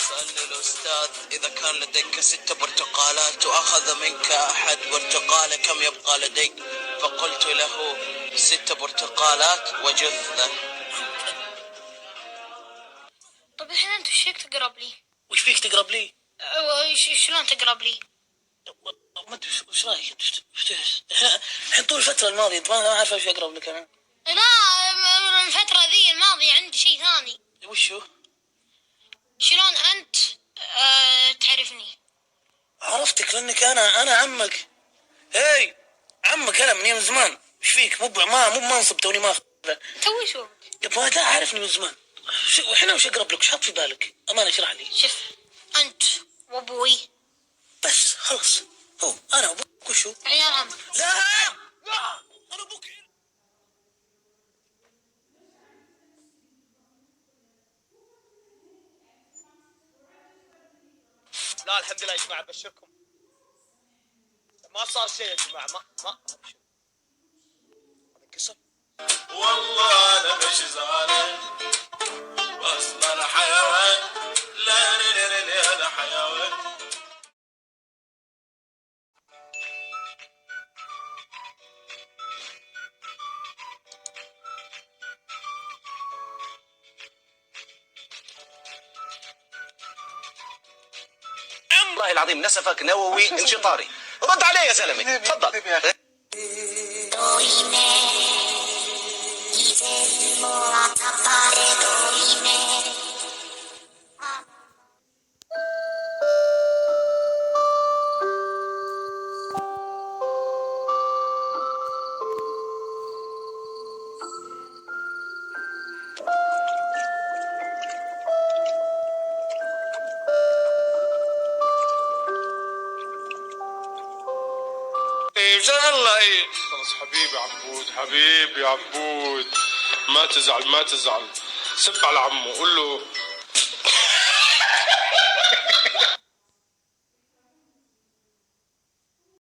سألني الأستاذ إذا كان لديك 6 برتقالات وأخذ منك أحد برتقالة كم يبقى لديك؟ فقلت له 6 برتقالات وجثة. طب الحين انت وش فيك تقرب لي؟ وش فيك تقرب لي؟ شلون تقرب لي؟ ما ادري وش رايك؟ الحين طول الفترة الماضية انت ما عارف وش اقرب لك انا؟ لا، الفترة ذي الماضية عندي شيء ثاني. وشو؟ شلون انت تعرفني؟ عرفتك لانك انا عمك. هاي عمك انا من يوم زمان. وش فيك؟ مو منصب توني ماخذه. توي شو؟ يبا لا عارفني من زمان. احنا وش اقرب لك؟ وش حاط في بالك؟ امانه اشرح لي. شوف انت وابوي بس خلص. هو انا وابوك وشو؟ عيال عم. لا انا ابوك. لا الحمد لله يا جماعه ابشركم ما صار شيء يا جماعه. ما ابشر. هذا قصه. والله انا مش زعلان اصلا انا حيوان. لا لا لا لا انا حيوان. والله العظيم نسفك نووي انشطاري. رد عليه يا زلمه تفضل. ان شاء الله. ايه خلص حبيبي عبود، حبيبي عبود، ما تزعل ما تزعل. سب على عمو قول له